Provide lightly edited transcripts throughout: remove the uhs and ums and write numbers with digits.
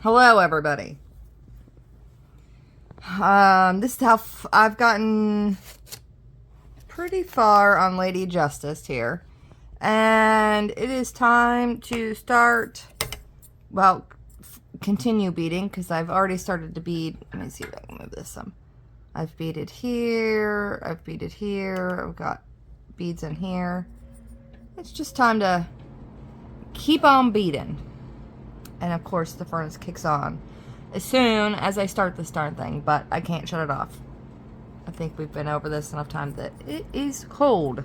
Hello, everybody. This is how I've gotten pretty far on Lady Justice here. And it is time to start, well, continue beading, because I've already started to bead. Let me see if I can move this some. I've beaded here, I've beaded here, I've got beads in here. It's just time to keep on beading. And of course the furnace kicks on as soon as I start this darn thing, but I can't shut it off. I think we've been over this enough times that it is cold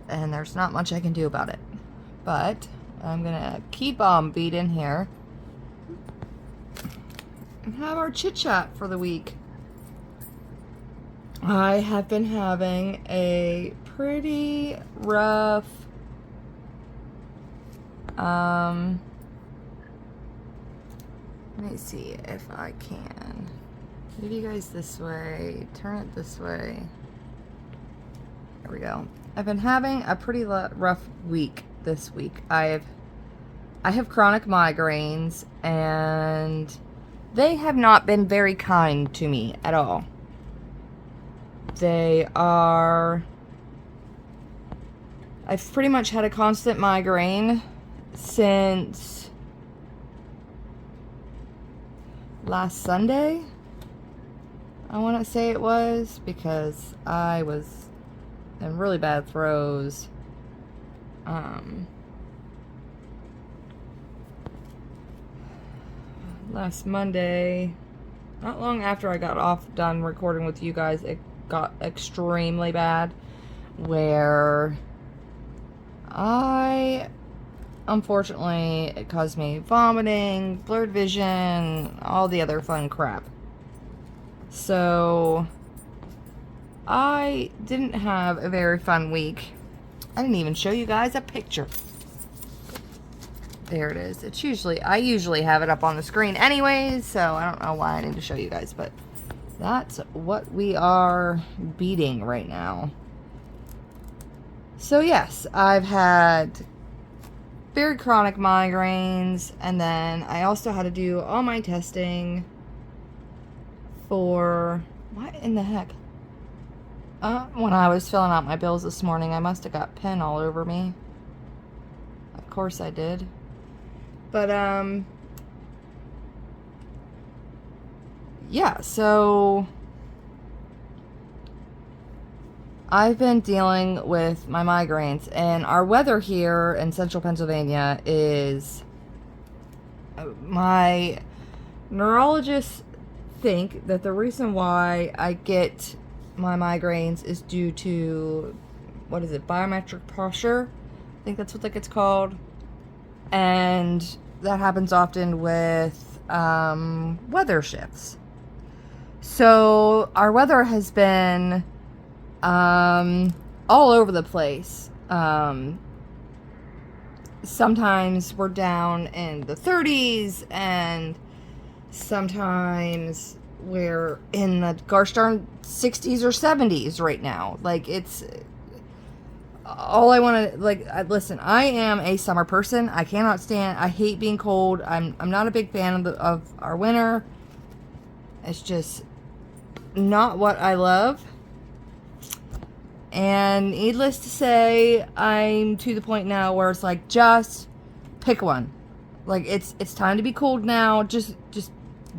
and there's not much I can do about it. But I'm gonna keep on beading here and have our chit chat for the week. I have been having a pretty rough let me see if I can move you guys this way, turn it this way. There we go. I've been having a pretty rough week this week. I have chronic migraines and they have not been very kind to me at all. I've pretty much had a constant migraine since last Sunday, I want to say it was, because I was in really bad throes. Last Monday, not long after I got done recording with you guys, it got extremely bad, where unfortunately, it caused me vomiting, blurred vision, all the other fun crap. So, I didn't have a very fun week. I didn't even show you guys a picture. There it is. I usually have it up on the screen anyways, so I don't know why I need to show you guys, but that's what we are beading right now. So yes, I've had very chronic migraines, and then I also had to do all my testing for, what in the heck? When I was filling out my bills this morning, I must have got pen all over me. Of course I did. But, yeah, so I've been dealing with my migraines, and our weather here in central Pennsylvania is, my neurologists think that the reason why I get my migraines is due to, what is it, biometric pressure? I think that's what that gets called. And that happens often with weather shifts. So our weather has been all over the place. Sometimes we're down in the 30s, and sometimes we're in the gosh darn 60s or 70s right now. Like, it's all I want to, like, listen, I am a summer person. I hate being cold. I'm not a big fan of our winter. It's just not what I love. And needless to say, I'm to the point now where it's like, just pick one. Like, it's time to be cold now. Just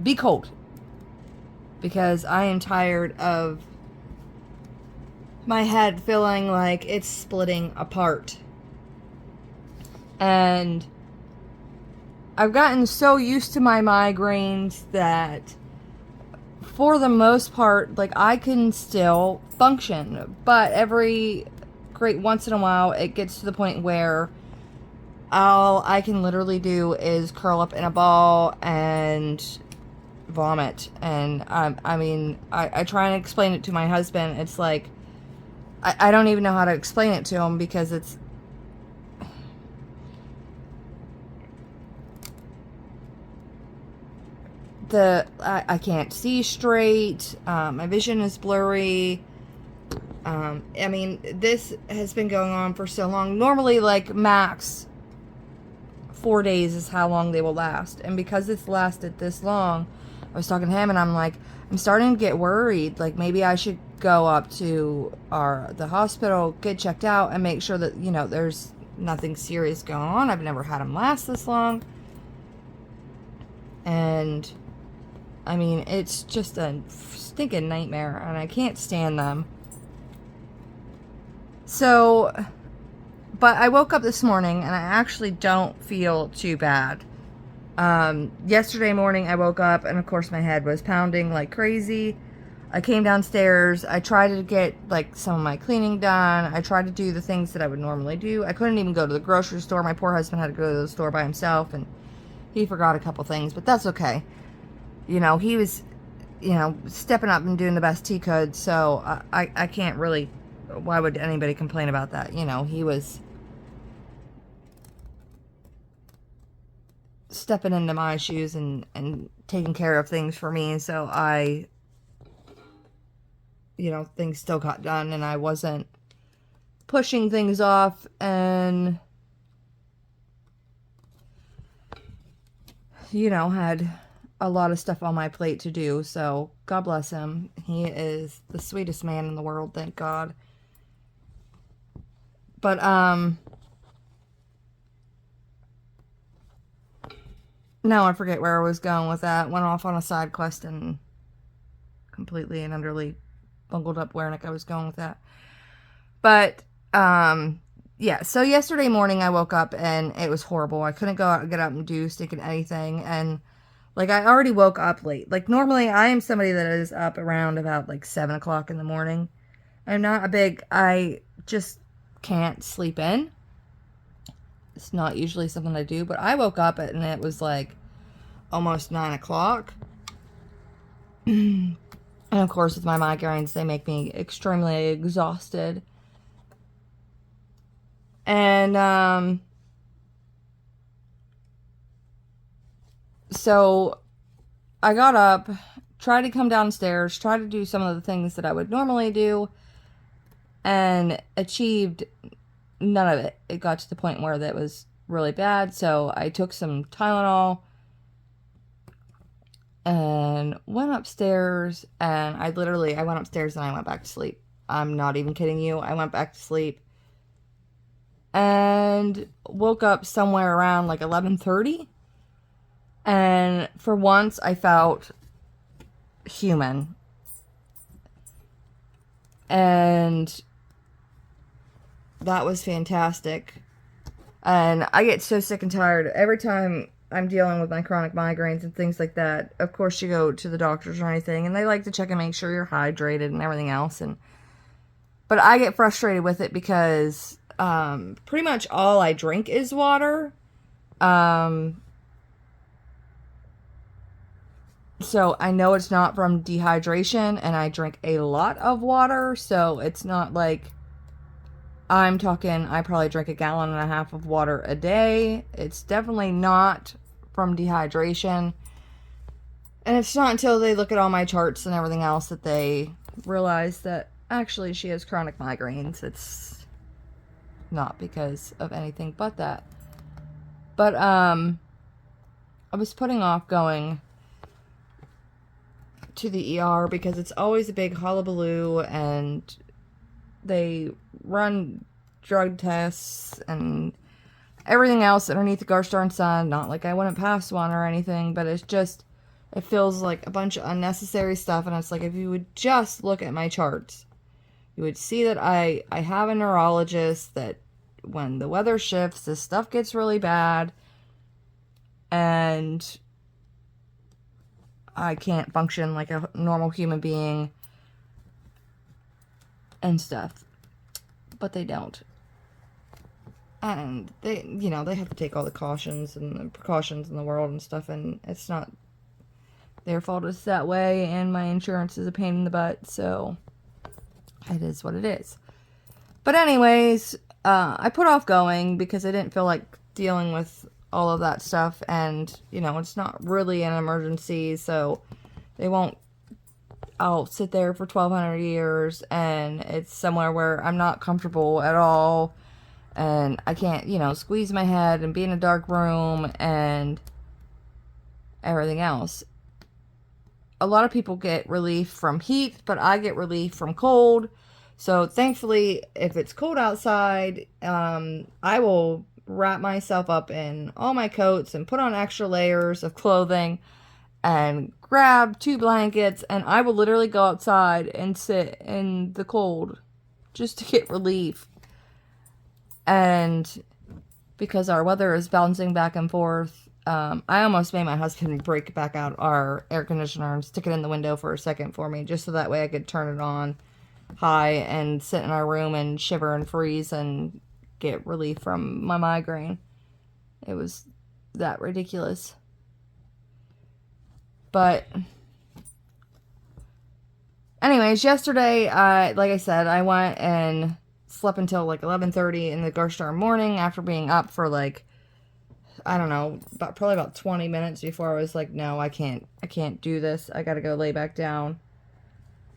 be cold. Because I am tired of my head feeling like it's splitting apart. And I've gotten so used to my migraines that for the most part, like, I can still function, but every great once in a while it gets to the point where all I can literally do is curl up in a ball and vomit. And I try and explain it to my husband. It's like, I don't even know how to explain it to him, because it's I can't see straight. My vision is blurry. I mean, this has been going on for so long. Normally, like, max 4 days is how long they will last. And because it's lasted this long, I was talking to him and I'm like, I'm starting to get worried. Like, maybe I should go up to the hospital, get checked out, and make sure that, you know, there's nothing serious going on. I've never had them last this long. And, I mean, it's just a stinking nightmare, and I can't stand them. So, but I woke up this morning, and I actually don't feel too bad. Yesterday morning, I woke up, and of course my head was pounding like crazy. I came downstairs. I tried to get, like, some of my cleaning done. I tried to do the things that I would normally do. I couldn't even go to the grocery store. My poor husband had to go to the store by himself, and he forgot a couple things, but that's okay. You know, he was, you know, stepping up and doing the best he could, so I can't really, why would anybody complain about that? You know, he was stepping into my shoes and taking care of things for me, so you know, things still got done, and I wasn't pushing things off, and, you know, had a lot of stuff on my plate to do, so God bless him. He is the sweetest man in the world, thank God. But, now I forget where I was going with that. Went off on a side quest and completely and utterly bungled up where I was going with that. But, yeah, so yesterday morning I woke up and it was horrible. I couldn't go out and get up and do stinking anything. And, like, I already woke up late. Like, normally I am somebody that is up around about, like, 7 o'clock in the morning. I just can't sleep in. It's not usually something I do. But I woke up and it was, like, almost 9 o'clock. And, of course, with my migraines, they make me extremely exhausted. And, so I got up, tried to come downstairs, tried to do some of the things that I would normally do, and achieved none of it. It got to the point where that was really bad, so I took some Tylenol and went upstairs, and I went upstairs and I went back to sleep. I'm not even kidding you. I went back to sleep and woke up somewhere around like 11:30. And for once, I felt human. And that was fantastic. And I get so sick and tired every time I'm dealing with my chronic migraines and things like that. Of course, you go to the doctors or anything, and they like to check and make sure you're hydrated and everything else. But I get frustrated with it because pretty much all I drink is water. So I know it's not from dehydration, and I drink a lot of water, so it's not like I probably drink 1.5 gallons of water a day. It's definitely not from dehydration. And it's not until they look at all my charts and everything else that they realize that actually she has chronic migraines. It's not because of anything but that. But, I was putting off going to the ER because it's always a big hullabaloo, and they run drug tests and everything else underneath the gosh darn sun. Not like I wouldn't pass one or anything, but it feels like a bunch of unnecessary stuff. And it's like, if you would just look at my charts, you would see that I have a neurologist, that when the weather shifts, this stuff gets really bad, and I can't function like a normal human being and stuff. But they don't. And they, you know, they have to take all the cautions and the precautions in the world and stuff, and it's not their fault it's that way, and my insurance is a pain in the butt, so it is what it is. But anyways, I put off going because I didn't feel like dealing with all of that stuff, and, you know, it's not really an emergency, so I'll sit there for 1,200 years, and it's somewhere where I'm not comfortable at all, and I can't, squeeze my head and be in a dark room and everything else. A lot of people get relief from heat, but I get relief from cold. So thankfully, if it's cold outside, I will wrap myself up in all my coats and put on extra layers of clothing and grab 2 blankets, and I will literally go outside and sit in the cold just to get relief. And because our weather is bouncing back and forth, I almost made my husband break back out our air conditioner and stick it in the window for a second for me, just so that way I could turn it on high and sit in our room and shiver and freeze and get relief from my migraine. It was that ridiculous. But anyways, yesterday, like I said, I went and slept until like 11:30 in the gosh darn morning after being up for like, I don't know, probably about 20 minutes before I was like, no, I can't do this. I gotta go lay back down.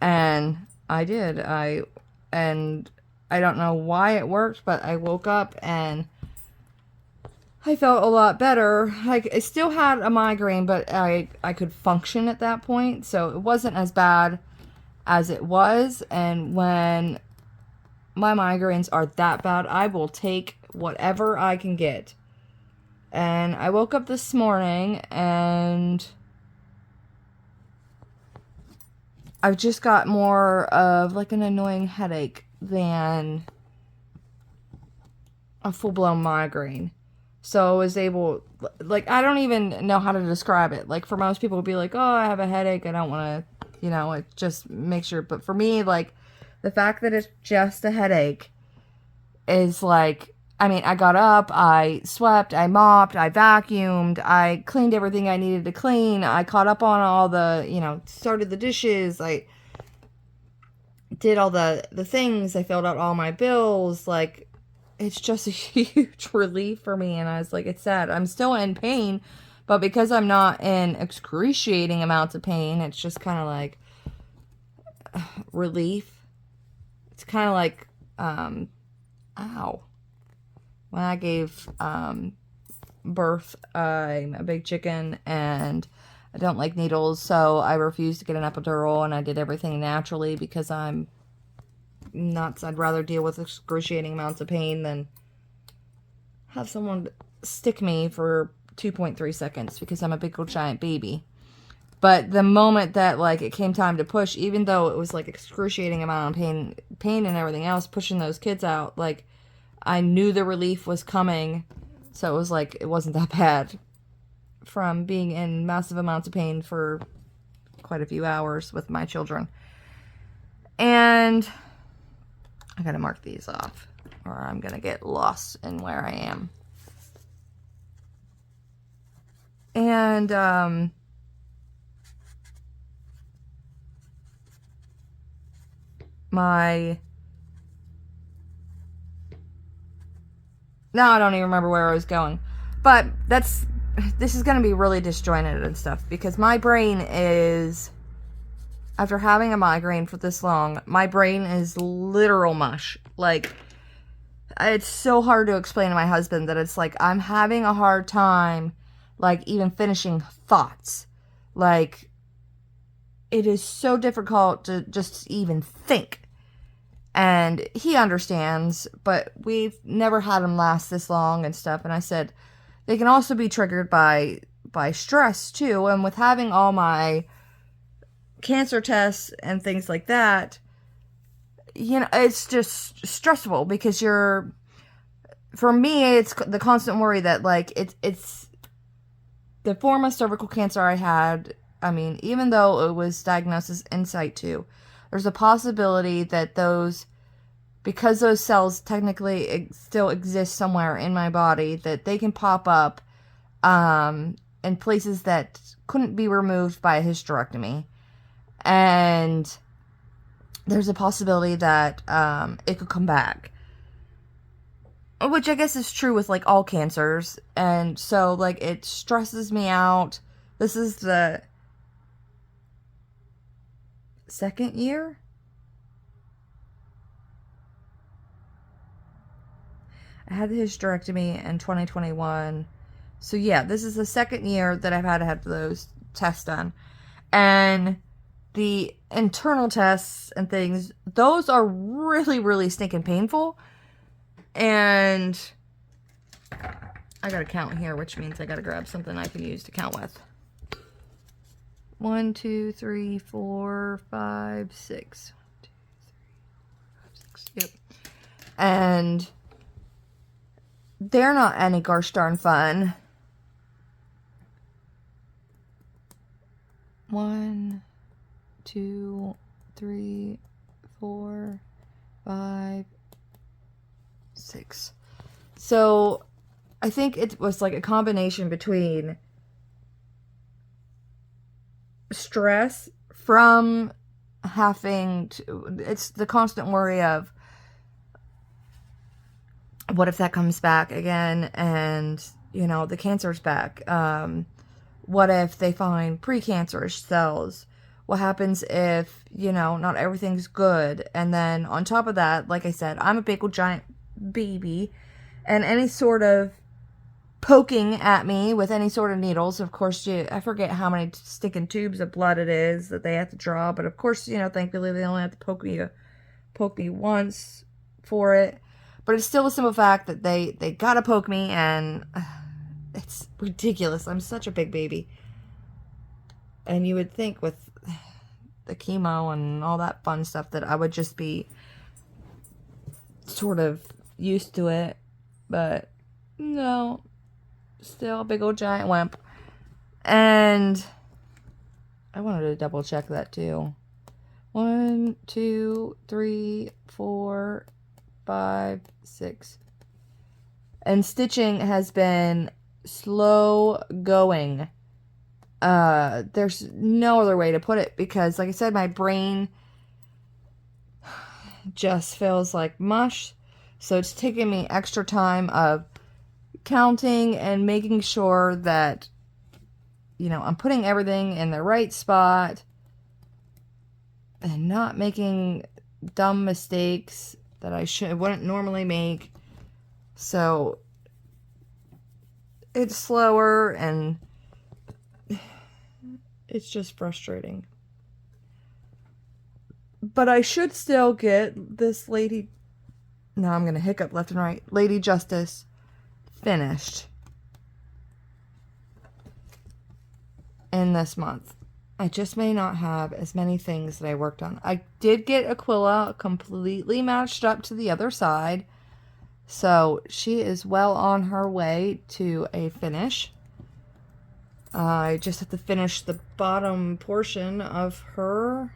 And I did. And I don't know why it worked, but I woke up and I felt a lot better. Like, I still had a migraine, but I could function at that point, so it wasn't as bad as it was. And when my migraines are that bad, I will take whatever I can get. And I woke up this morning and I've just got more of like an annoying headache than a full-blown migraine. So I was able, like, I don't even know how to describe it. Like, for most people, it would be like, oh, I have a headache, I don't want to, it just makes sure. But for me, like, the fact that it's just a headache is like, I mean, I got up, I swept, I mopped, I vacuumed, I cleaned everything I needed to clean, I caught up on all the, started the dishes, I did all the things, I filled out all my bills, like, it's just a huge relief for me. And I was like, it's sad. I'm still in pain, but because I'm not in excruciating amounts of pain, it's just kind of like relief. It's kind of like, ow. When I gave birth, I'm a big chicken and I don't like needles, so I refused to get an epidural and I did everything naturally because I'm nuts. I'd rather deal with excruciating amounts of pain than have someone stick me for 2.3 seconds because I'm a big old giant baby. But the moment that like it came time to push, even though it was like excruciating amount of pain and everything else, pushing those kids out, like I knew the relief was coming, so it was like it wasn't that bad from being in massive amounts of pain for quite a few hours with my children. And I gotta mark these off or I'm gonna get lost in where I am. And now I don't even remember where I was going. But this is gonna be really disjointed and stuff because my brain is, after having a migraine for this long, my brain is literal mush. Like, it's so hard to explain to my husband that it's like I'm having a hard time, like, even finishing thoughts. Like, it is so difficult to just even think. And he understands, but we've never had him last this long and stuff. And I said, they can also be triggered by stress, too. And with having all my cancer tests and things like that, it's just stressful because for me, it's the constant worry that like it's the form of cervical cancer I had. I mean, even though it was diagnosed as in situ, there's a possibility that because those cells technically still exist somewhere in my body, that they can pop up in places that couldn't be removed by a hysterectomy. And there's a possibility that it could come back. Which I guess is true with, like, all cancers. And so, like, it stresses me out. This is the second year? I had the hysterectomy in 2021. So yeah, this is the second year that I've had to have those tests done. And the internal tests and things, those are really, really stinking painful. And I gotta count here, which means I gotta grab something I can use to count with. 1, 2, 3, 4, 5, 6. 1, 2, 3, 5, 6. Yep. And they're not any gosh darn fun. 1, 2, 3, 4, 5, 6. So I think it was like a combination between stress from having to, it's the constant worry of what if that comes back again and, you know, the cancer's back. What if they find precancerous cells? What happens if, you know, not everything's good? And then on top of that, like I said, I'm a big old giant baby, and any sort of poking at me with any sort of needles, of course, I forget how many stinking tubes of blood it is that they have to draw, but of course, you know, thankfully they only have to poke me once for it. But it's still a simple fact that they gotta poke me, and it's ridiculous. I'm such a big baby. And you would think with the chemo and all that fun stuff that I would just be sort of used to it. But no, still a big old giant wimp. And I wanted to double check that too. 1, 2, 3, 4, 5, 6. And stitching has been slow going. There's no other way to put it, because like I said, my brain just feels like mush. So it's taking me extra time of counting and making sure that, you know, I'm putting everything in the right spot and not making dumb mistakes that I wouldn't normally make. So it's slower and it's just frustrating. But I should still get this Lady... No, I'm going to hiccup left and right. Lady Justice finished in this month. I just may not have as many things that I worked on. I did get Aquila completely matched up to the other side. So she is well on her way to a finish. I just have to finish the bottom portion of her,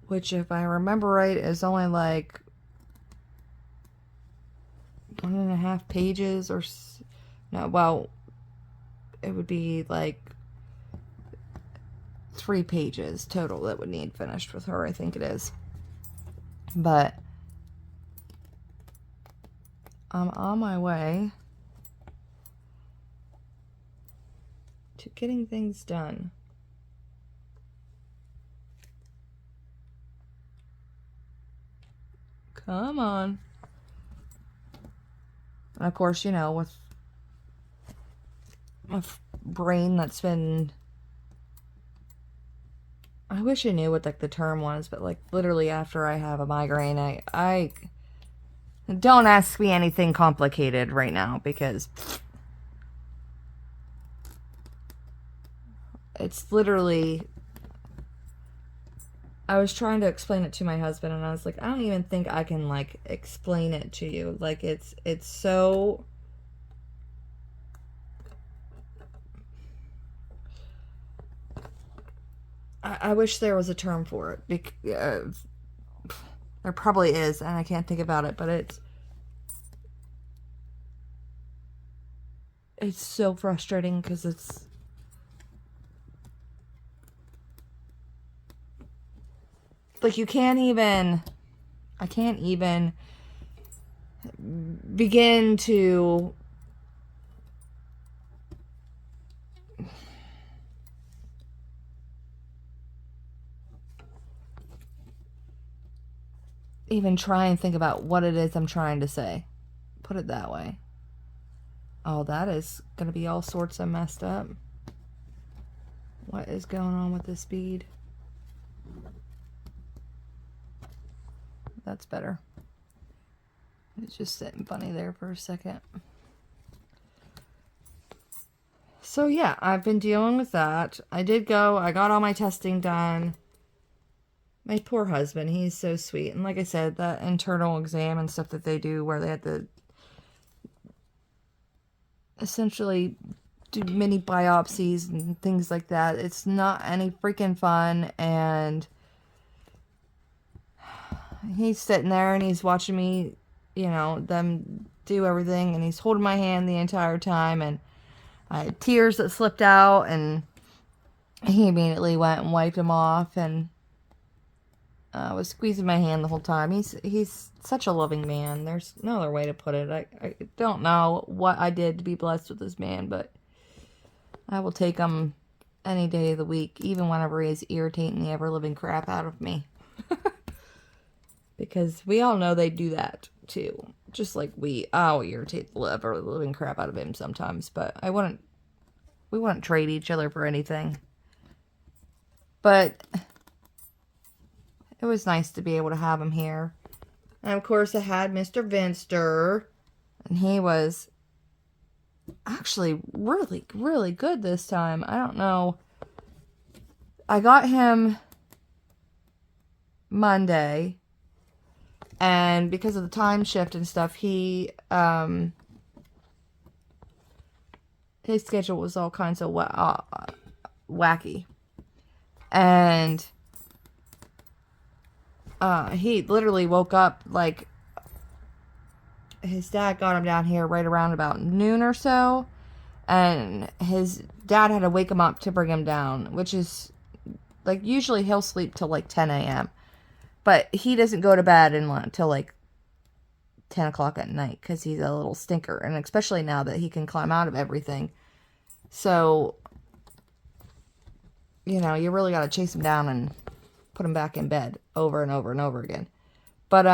which, if I remember right, is only like 1.5 pages or no, well, it would be like 3 pages total that would need finished with her, I think it is. But I'm on my way to getting things done. Come on. And of course, you know, with my brain that's been... I wish I knew what like the term was, but like literally after I have a migraine, I don't ask me anything complicated right now, because it's literally... I was trying to explain it to my husband, and I was like, I don't even think I can like explain it to you. Like it's so... I wish there was a term for it. There probably is, and I can't think about it, but it's so frustrating, because it's... like you can't even... I can't even begin to... even try and think about what it is I'm trying to say. Put it that way. Oh, that is going to be all sorts of messed up. What is going on with this bead? That's better. It's just sitting funny there for a second. So yeah, I've been dealing with that. I got all my testing done. My poor husband, he's so sweet. And like I said, that internal exam and stuff that they do where they have to essentially do mini biopsies and things like that. It's not any freaking fun. And he's sitting there and he's watching me, you know, them do everything. And he's holding my hand the entire time. And I had tears that slipped out. And he immediately went and wiped them off. And was squeezing my hand the whole time. He's such a loving man. There's no other way to put it. I don't know what I did to be blessed with this man, but I will take him any day of the week, even whenever he's irritating the ever-living crap out of me. Because we all know they do that, too. Just like I'll irritate the ever-living crap out of him sometimes, but we wouldn't trade each other for anything. But it was nice to be able to have him here. And of course I had Mr. Vinster. And he was actually really, really good this time. I don't know. I got him Monday. And because of the time shift and stuff, his schedule was all kinds of wacky. And he literally woke up, like, his dad got him down here right around about noon or so, and his dad had to wake him up to bring him down, which is, like, usually he'll sleep till, like, 10 a.m., but he doesn't go to bed until, like, 10 o'clock at night, because he's a little stinker, and especially now that he can climb out of everything. So, you know, you really got to chase him down and put him back in bed over and over and over again. But,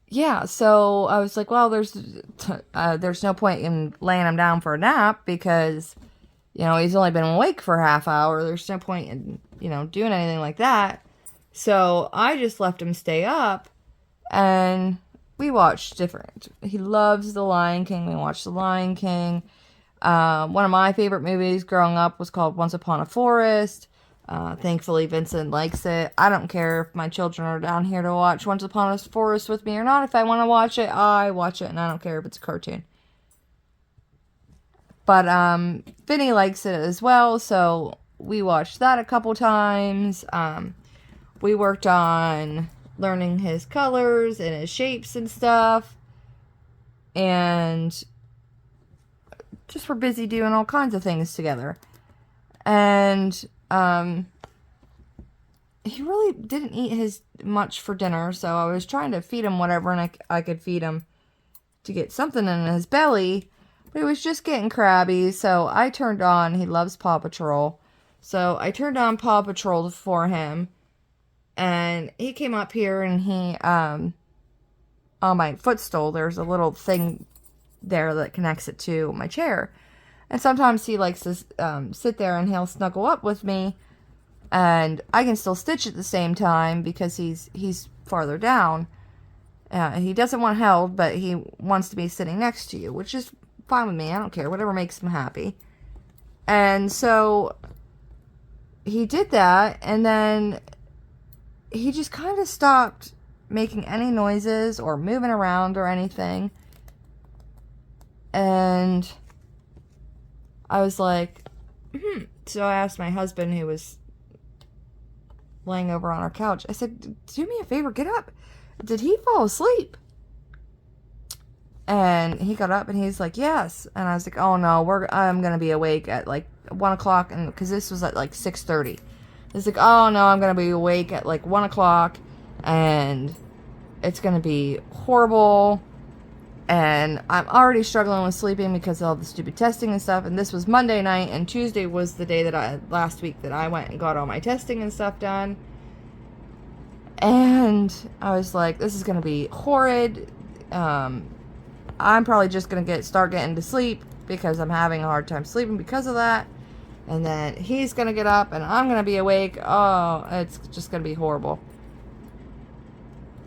yeah, so I was like, well, there's no point in laying him down for a nap because, you know, he's only been awake for a half hour. There's no point in, you know, doing anything like that. So I just left him stay up and we watched different. He loves The Lion King. We watched The Lion King. One of my favorite movies growing up was called Once Upon a Forest. Thankfully, Vincent likes it. I don't care if my children are down here to watch Once Upon a Forest with me or not. If I want to watch it, I watch it, and I don't care if it's a cartoon. But Vinny likes it as well, so we watched that a couple times. We worked on learning his colors and his shapes and stuff. And just were busy doing all kinds of things together. And he really didn't eat much for dinner, so I was trying to feed him whatever and I could feed him to get something in his belly, but he was just getting crabby, so I turned on, he loves Paw Patrol, so I turned on Paw Patrol for him, and he came up here and he, on my footstool, there's a little thing there that connects it to my chair. And sometimes he likes to sit there and he'll snuggle up with me. And I can still stitch at the same time because he's farther down. He doesn't want held, but he wants to be sitting next to you, which is fine with me. I don't care. Whatever makes him happy. And so he did that. And then he just kind of stopped making any noises or moving around or anything. And I was like, So I asked my husband, who was laying over on our couch, I said, do me a favor, get up. Did he fall asleep? And he got up and he's like, yes. And I was like, oh no, I'm going to be awake at like 1 o'clock. And because this was at like 6:30. He's like, oh no, I'm going to be awake at like 1 o'clock. And it's going to be horrible. And I'm already struggling with sleeping because of all the stupid testing and stuff. And this was Monday night. And Tuesday was the day last week that I went and got all my testing and stuff done. And I was like, this is going to be horrid. I'm probably just going to start getting to sleep because I'm having a hard time sleeping because of that. And then he's going to get up and I'm going to be awake. Oh, it's just going to be horrible.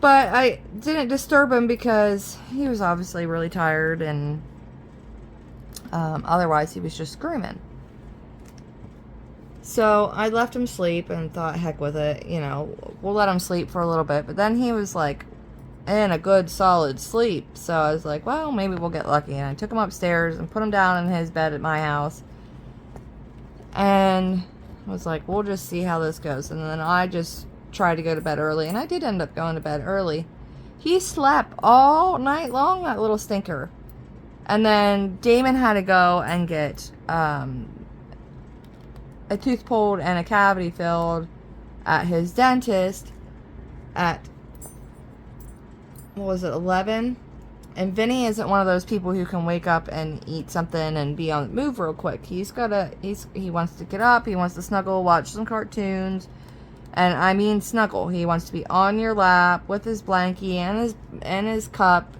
But I didn't disturb him because he was obviously really tired, and otherwise he was just screaming. So I left him sleep and thought, heck with it, you know, we'll let him sleep for a little bit. But then he was like in a good solid sleep. So I was like, well, maybe we'll get lucky. And I took him upstairs and put him down in his bed at my house. And I was like, we'll just see how this goes. And then I just tried to go to bed early. And I did end up going to bed early. He slept all night long, that little stinker. And then Damon had to go and get a tooth pulled and a cavity filled at his dentist at, what was it, 11? And Vinny isn't one of those people who can wake up and eat something and be on the move real quick. He wants to get up, he wants to snuggle, watch some cartoons. And I mean snuggle. He wants to be on your lap with his blankie and his cup,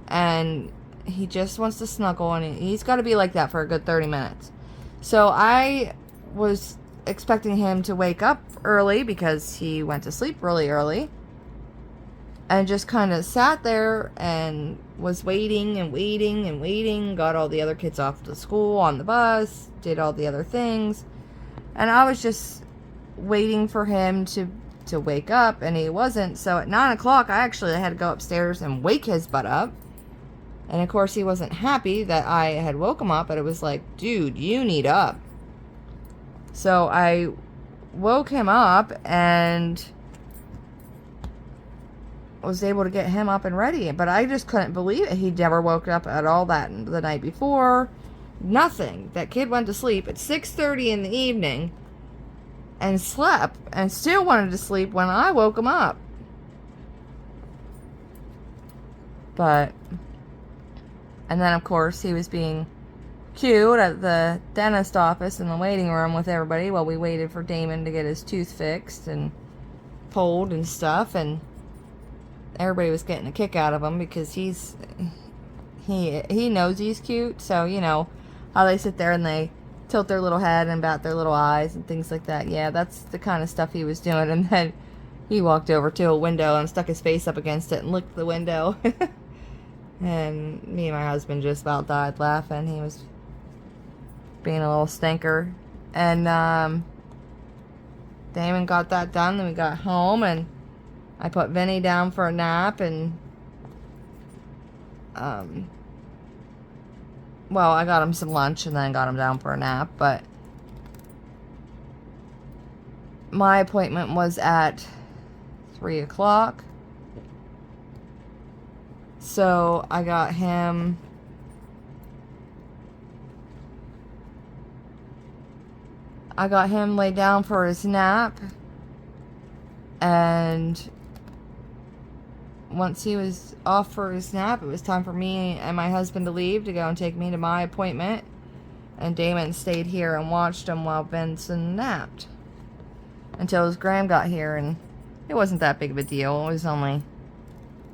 and he just wants to snuggle, and he's got to be like that for a good 30 minutes. So I was expecting him to wake up early because he went to sleep really early, and just kind of sat there and was waiting and waiting and waiting, got all the other kids off to school on the bus, did all the other things, and I was just waiting for him to wake up, and he wasn't. So at 9 o'clock I actually had to go upstairs and wake his butt up, and of course he wasn't happy that I had woke him up, but it was like, dude, you need up. So I woke him up and was able to get him up and ready, but I just couldn't believe it. He'd never woke up at all the night before. Nothing. That kid went to sleep at 6:30 in the evening and slept and still wanted to sleep when I woke him up. And then of course he was being cute at the dentist office in the waiting room with everybody while we waited for Damon to get his tooth fixed and pulled and stuff, and everybody was getting a kick out of him because he knows he's cute. So you know how they sit there and they tilt their little head and bat their little eyes and things like that. Yeah, that's the kind of stuff he was doing. And then he walked over to a window and stuck his face up against it and licked the window. And me and my husband just about died laughing. He was being a little stinker. And Damon got that done. Then we got home and I put Vinny down for a nap, and well, I got him some lunch and then got him down for a nap, but my appointment was at 3 o'clock. So I got him laid down for his nap, and once he was off for his nap, it was time for me and my husband to leave to go and take me to my appointment. And Damon stayed here and watched him while Benson napped until his gram got here, and it wasn't that big of a deal. It was only,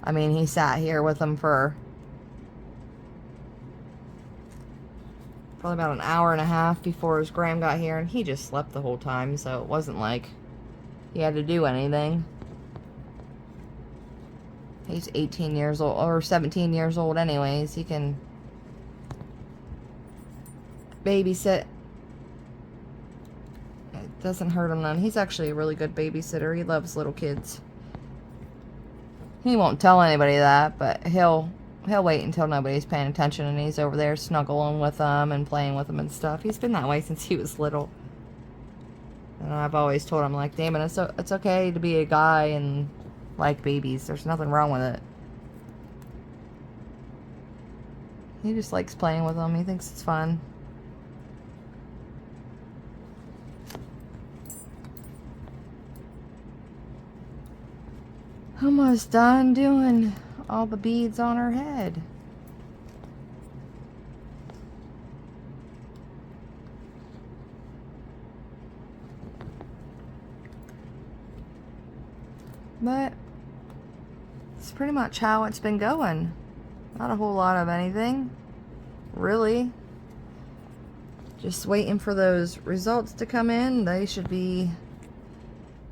I mean, he sat here with him for probably about an hour and a half before his gram got here, and he just slept the whole time, so it wasn't like he had to do anything. He's 18 years old, or 17 years old anyways. He can babysit. It doesn't hurt him none. He's actually a really good babysitter. He loves little kids. He won't tell anybody that, but he'll wait until nobody's paying attention and he's over there snuggling with them and playing with them and stuff. He's been that way since he was little. And I've always told him, like, Damon, it's okay to be a guy and like babies. There's nothing wrong with it. He just likes playing with them. He thinks it's fun. Almost done doing all the beads on her head. But it's pretty much how it's been going. Not a whole lot of anything, really. Just waiting for those results to come in. They should be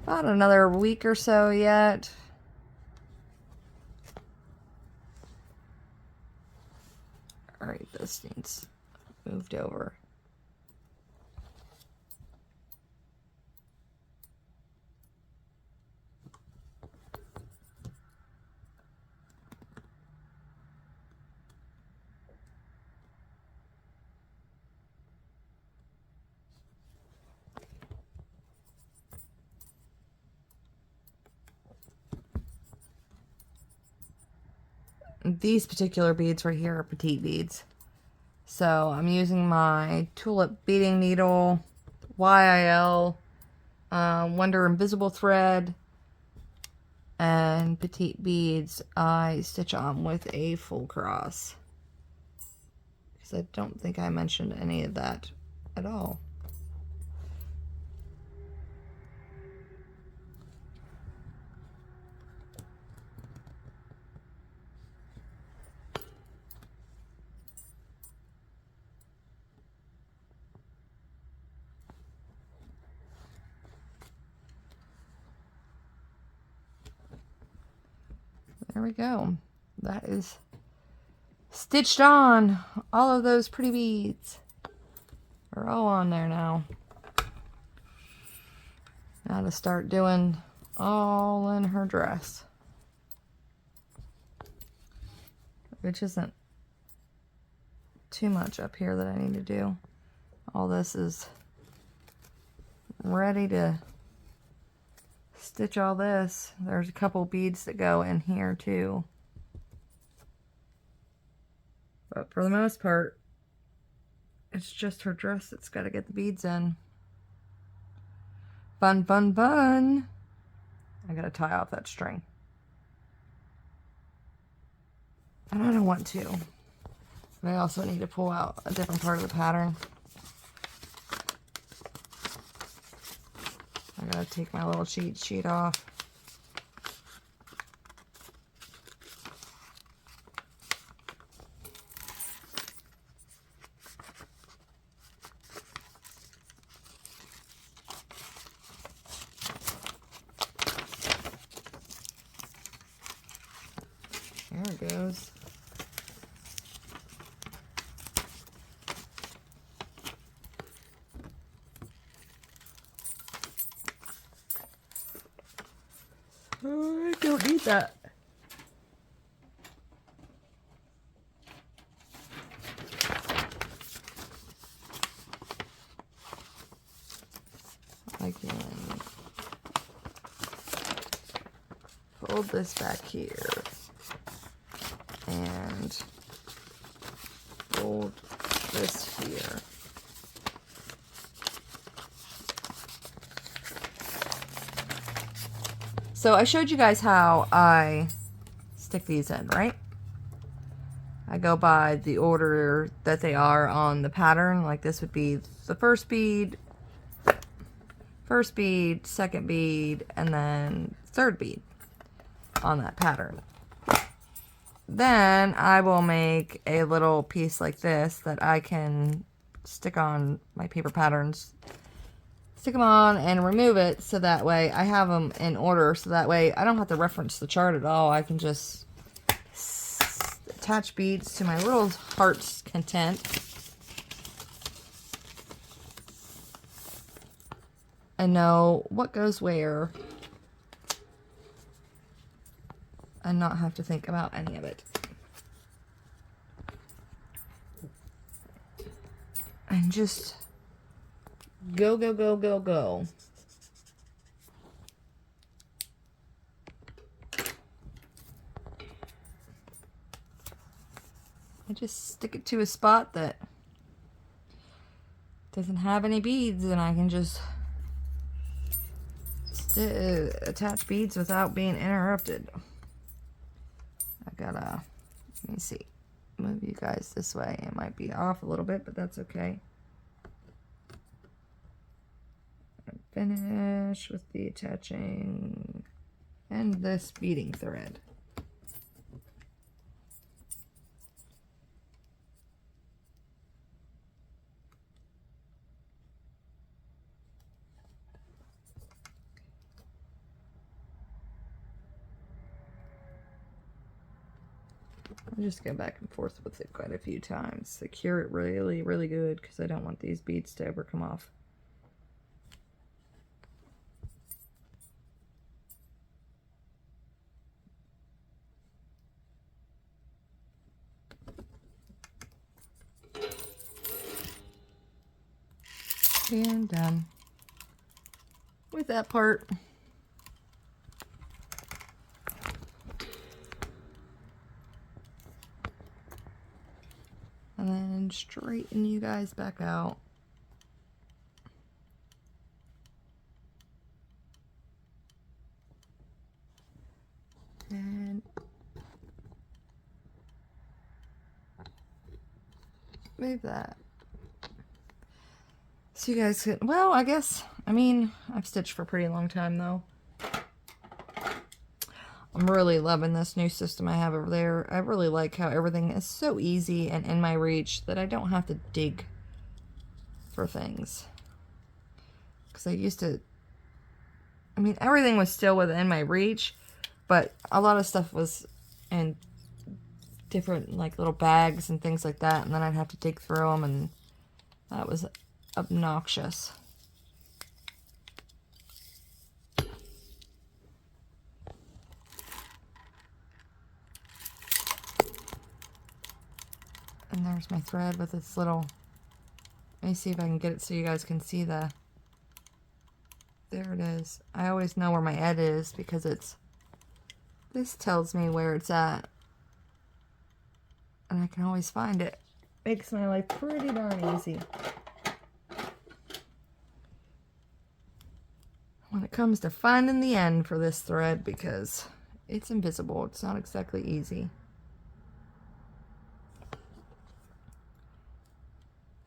about another week or so yet. Alright, this needs moved over. These particular beads right here are petite beads. So I'm using my tulip beading needle, YIL, Wonder Invisible thread, and petite beads. I stitch on with a full cross. Because I don't think I mentioned any of that at all. There we go. That is stitched on. All of those pretty beads are all on there now. Now to start doing all in her dress. Which isn't too much up here that I need to do. All this is ready to stitch all this. There's a couple beads that go in here too. But for the most part, it's just her dress that's got to get the beads in. Fun, fun, fun. I gotta tie off that string. And I don't want to. But I also need to pull out a different part of the pattern. I gotta take my little cheat sheet off. There it goes. Oh, I don't need that. I can fold this back here and fold this here. So I showed you guys how I stick these in, right? I go by the order that they are on the pattern. Like this would be the first bead, second bead, and then third bead on that pattern. Then I will make a little piece like this that I can stick on my paper patterns. Stick them on and remove it so that way I have them in order, so that way I don't have to reference the chart at all. I can just attach beads to my little heart's content. And know what goes where. And not have to think about any of it. And just go, go, go, go, go. I just stick it to a spot that doesn't have any beads, and I can just attach beads without being interrupted. I gotta, let me see, move you guys this way. It might be off a little bit, but that's okay. Finish with the attaching and this beading thread. I'll just go back and forth with it quite a few times. Secure it really, really good because I don't want these beads to ever come off. And done with that part. And then straighten you guys back out. And move that. So you guys can, well, I guess, I mean, I've stitched for a pretty long time though. I'm really loving this new system I have over there. I really like how everything is so easy and in my reach that I don't have to dig for things. Because I used to, I mean, everything was still within my reach, but a lot of stuff was in different, like, little bags and things like that, and then I'd have to dig through them, and that was obnoxious. And there's my thread with its little, let me see if I can get it so you guys can see the, there it is. I always know where my edge is because it's, this tells me where it's at. And I can always find it. Makes my life pretty darn easy. When it comes to finding the end for this thread, because it's invisible. It's not exactly easy.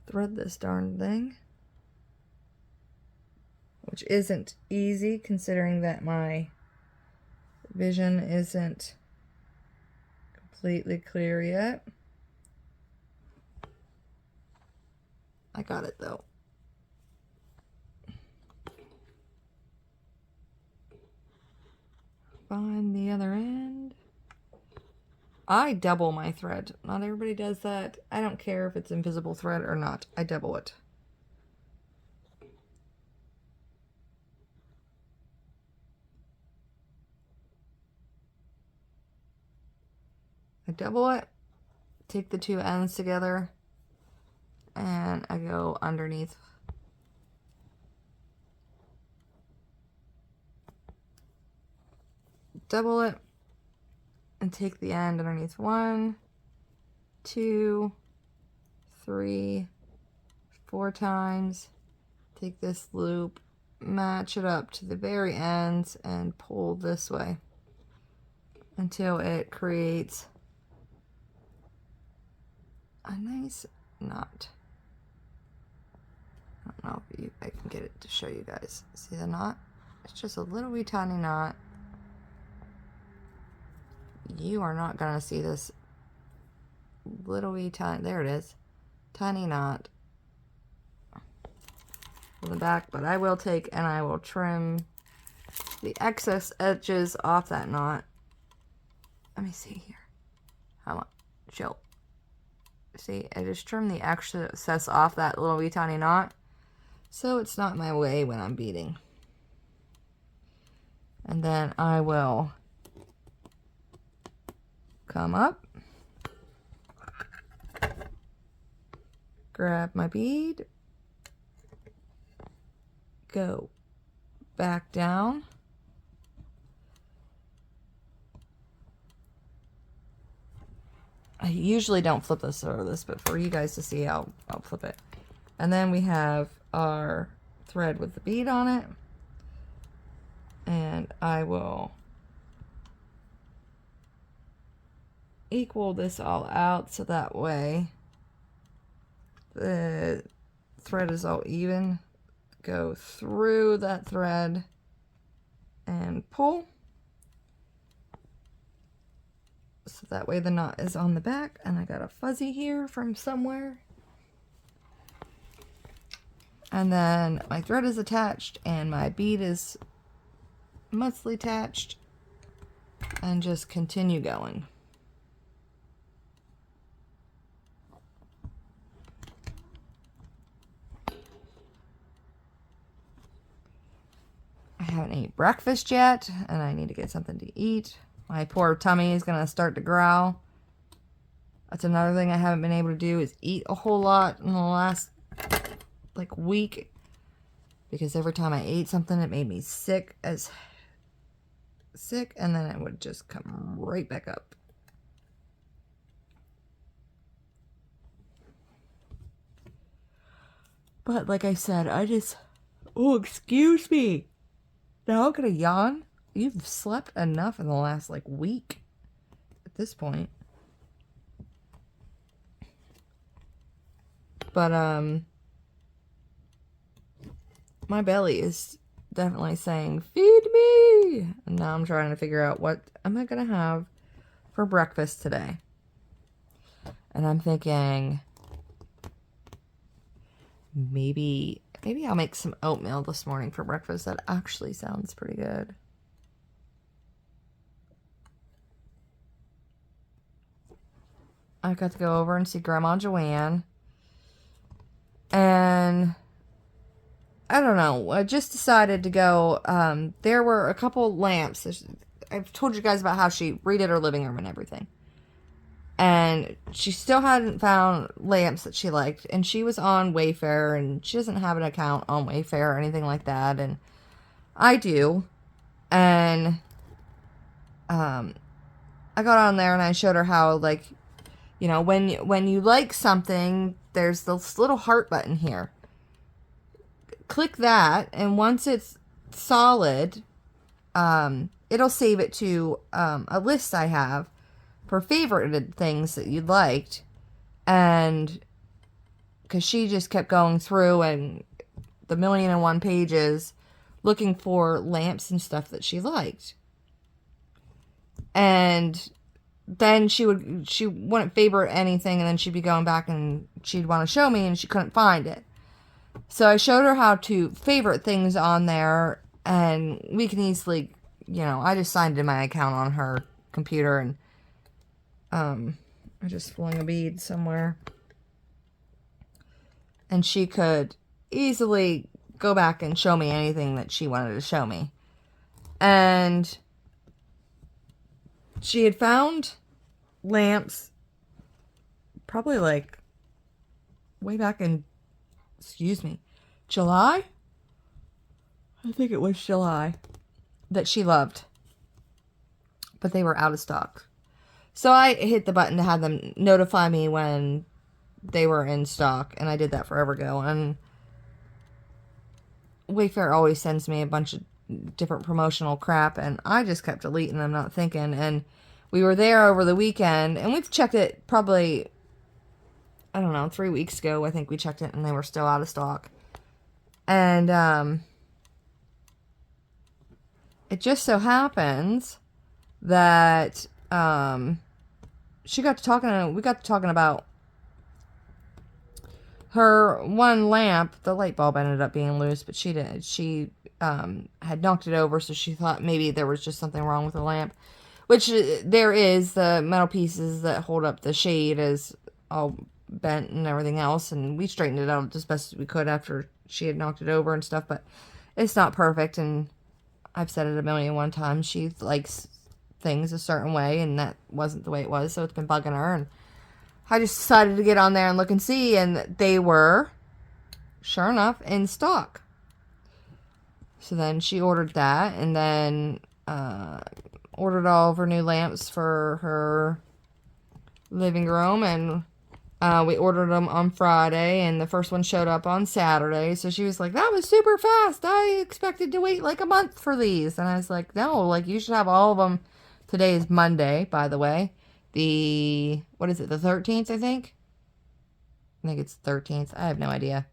Thread this darn thing. Which isn't easy considering that my vision isn't completely clear yet. I got it though. Find the other end. I double my thread. Not everybody does that. I don't care if it's invisible thread or not. I double it. I double it, take the two ends together, and I go underneath. Double it, and take the end underneath 1, 2, 3, 4 times. Take this loop, match it up to the very ends, and pull this way until it creates a nice knot. I don't know if I can get it to show you guys. See the knot? It's just a little wee tiny knot. You are not gonna see this little wee tiny, there it is, tiny knot on the back, but I will take and I will trim the excess edges off that knot. Let me see here. How much? Show. See, I just trim the excess off that little wee tiny knot so it's not in my way when I'm beading. And then I will come up, grab my bead, go back down, I usually don't flip this over this, but for you guys to see, I'll flip it. And then we have our thread with the bead on it, and I will equal this all out so that way the thread is all even. Go through that thread and pull, So that way the knot is on the back, and I got a fuzzy here from somewhere. And then my thread is attached and my bead is mostly attached, and just continue going. I haven't ate breakfast yet, and I need to get something to eat. My poor tummy is going to start to growl. That's another thing I haven't been able to do, is eat a whole lot in the last like week, because every time I ate something it made me sick, and then it would just come right back up. But like I said, oh, excuse me. Now I'm gonna yawn. You've slept enough in the last like week at this point. But my belly is definitely saying, feed me. And now I'm trying to figure out what am I gonna have for breakfast today. And I'm thinking maybe I'll make some oatmeal this morning for breakfast. That actually sounds pretty good. I got to go over and see Grandma Joanne. And I don't know, I just decided to go. There were a couple lamps. I've told you guys about how she redid her living room and everything. And she still hadn't found lamps that she liked. And she was on Wayfair, and she doesn't have an account on Wayfair or anything like that. And I do. And I got on there and I showed her how, like, you know, when you like something, there's this little heart button here. Click that, and once it's solid, it'll save it to a list I have for favorited things that you'd liked. And because she just kept going through and the 1,000,001 pages looking for lamps and stuff that she liked. And then she wouldn't favorite anything, and then she'd be going back and she'd want to show me, and she couldn't find it. So I showed her how to favorite things on there, and we can easily, you know, I just signed in my account on her computer, and I just flung a bead somewhere. And she could easily go back and show me anything that she wanted to show me. And she had found lamps probably like way back in, July? I think it was July, that she loved. But they were out of stock. So I hit the button to have them notify me when they were in stock, and I did that forever ago. And Wayfair always sends me a bunch of different promotional crap, and I just kept deleting them, not thinking. And we were there over the weekend, and we've checked it probably, I don't know, 3 weeks ago. I think we checked it, and they were still out of stock. And it just so happens that we got to talking about her one lamp. The light bulb ended up being loose, but she had knocked it over, so she thought maybe there was just something wrong with the lamp, which there is. The metal pieces that hold up the shade is all bent and everything else, and we straightened it out as best as we could after she had knocked it over and stuff, but it's not perfect. And I've said it 1,000,001 times, she likes things a certain way, and that wasn't the way it was, so it's been bugging her. And I just decided to get on there and look and see, and they were, sure enough, in stock. So then she ordered that, and then ordered all of her new lamps for her living room, and we ordered them on Friday, and the first one showed up on Saturday. So she was like, that was super fast. I expected to wait like a month for these. And I was like, no, like, you should have all of them. Today is Monday, by the way. What is it, the 13th, I think? I think it's 13th. I have no idea.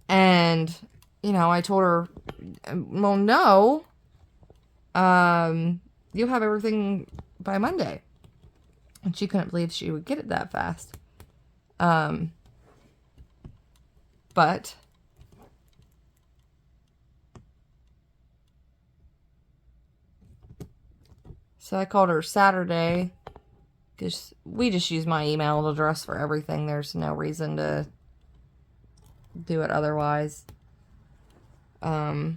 And, you know, I told her, well, no. you'll have everything by Monday. And she couldn't believe she would get it that fast. But so I called her Saturday because we just use my email address for everything. There's no reason to do it otherwise. I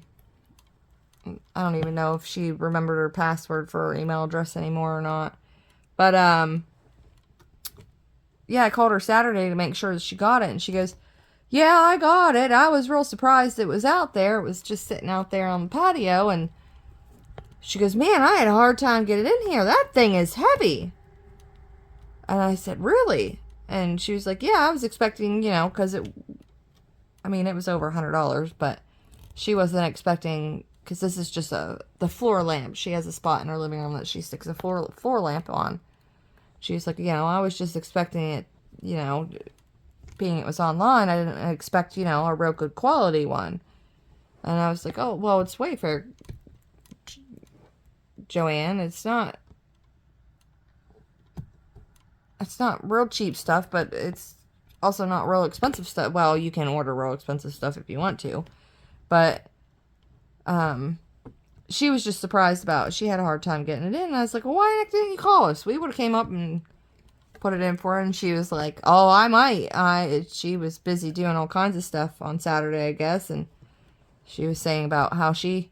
don't even know if she remembered her password for her email address anymore or not. But, yeah, I called her Saturday to make sure that she got it. And she goes, yeah, I got it. I was real surprised it was out there. It was just sitting out there on the patio. And she goes, man, I had a hard time getting in here. That thing is heavy. And I said, really? And she was like, yeah, I was expecting, because it was over $100, but she wasn't expecting, because this is just the floor lamp. She has a spot in her living room that she sticks a floor lamp on. She's like, I was just expecting it, being it was online, I didn't expect, a real good quality one. And I was like, oh, well, it's Wayfair, Joanne. It's not real cheap stuff, but it's also not real expensive stuff. Well, you can order real expensive stuff if you want to. But, she was just surprised about it. She had a hard time getting it in. And I was like, well, why didn't you call us? We would have came up and put it in for her. And she was like, oh, I might. She was busy doing all kinds of stuff on Saturday, I guess. And she was saying about how she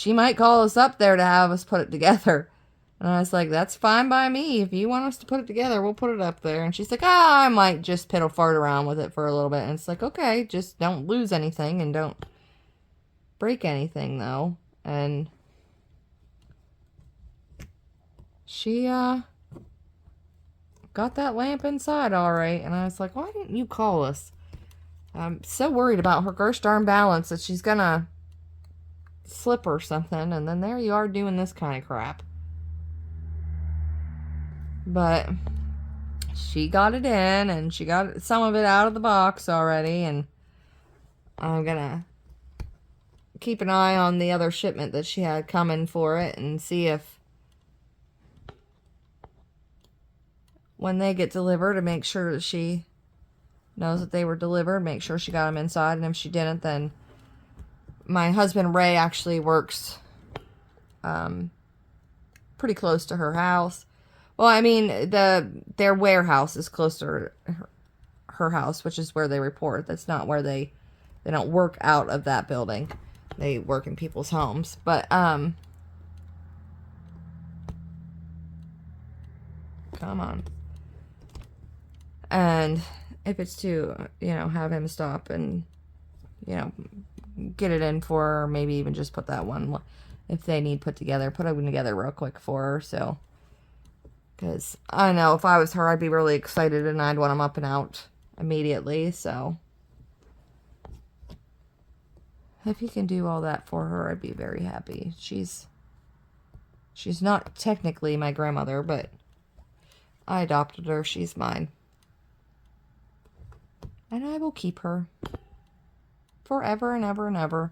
might call us up there to have us put it together. And I was like, that's fine by me. If you want us to put it together, we'll put it up there. And she's like, I might just piddle fart around with it for a little bit. And it's like, okay, just don't lose anything and don't break anything, though. And she got that lamp inside all right. And I was like, why didn't you call us? I'm so worried about her gosh darn balance that she's gonna slip or something. And then there you are doing this kind of crap. But she got it in, and she got some of it out of the box already. And I'm gonna keep an eye on the other shipment that she had coming for it and see if when they get delivered, to make sure that she knows that they were delivered, make sure she got them inside. And if she didn't, then my husband Ray actually works pretty close to her house. Well, I mean, their warehouse is close to her house, which is where they report. That's not where they don't work out of that building. They work in people's homes. But, come on. And if it's to, have him stop and, get it in for her, or maybe even just put that one, if they need put them together real quick for her, so. Because I know if I was her, I'd be really excited and I'd want them up and out immediately, so. If he can do all that for her, I'd be very happy. She's not technically my grandmother, but I adopted her. She's mine. And I will keep her forever and ever and ever.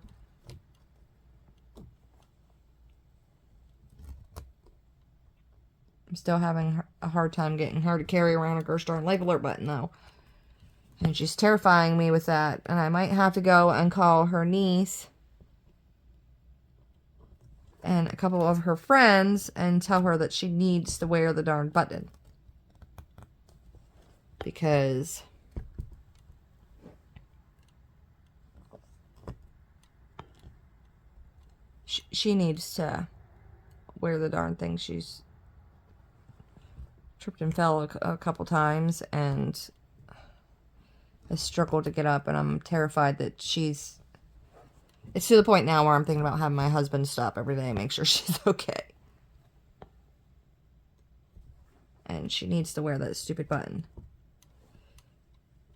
I'm still having a hard time getting her to carry around a gosh darn life alert button, though. And she's terrifying me with that. And I might have to go and call her niece and a couple of her friends and tell her that she needs to wear the darn button. Because she needs to wear the darn thing. She's tripped and fell a couple times and has struggled to get up, and I'm terrified that it's to the point now where I'm thinking about having my husband stop every day and make sure she's okay. And she needs to wear that stupid button.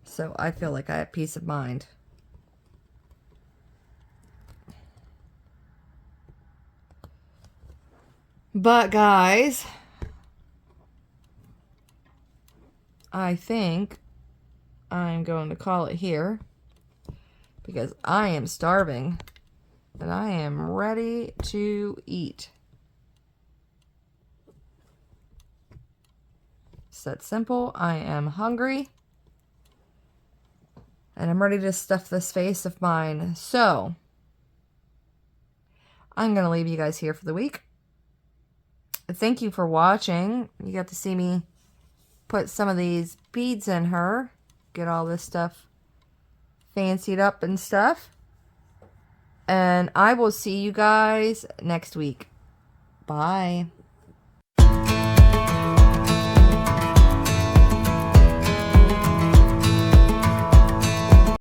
So I feel like I have peace of mind. But guys, I think I'm going to call it here because I am starving and I am ready to eat. It's that simple. I am hungry. And I'm ready to stuff this face of mine. So, I'm going to leave you guys here for the week. Thank you for watching. You got to see me put some of these beads in her. Get all this stuff fancied up and stuff. And I will see you guys next week. Bye.